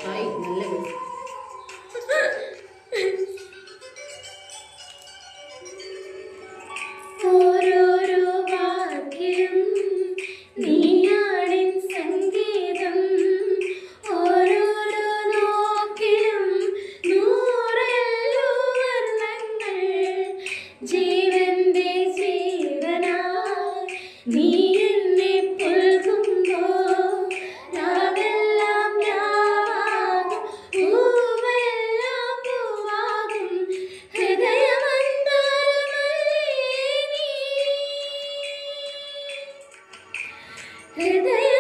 Hi നല്ല ഓരോരോ വാക്കിലും നീയാണിൻ സംഗീതം, ഓരോരോ നോക്കിലും നൂറല്ലോ വർണ്ണങ്ങൾ. ജീവന്റെ ജീവനായി നീ എന്നെ പുൽകുമ്പോൾ രാവെല്ലാം രാവാകും, പൂവെല്ലാം പൂവാകും. ഹൃദയമന്താരമല്ലേ നീ, ഹൃദയ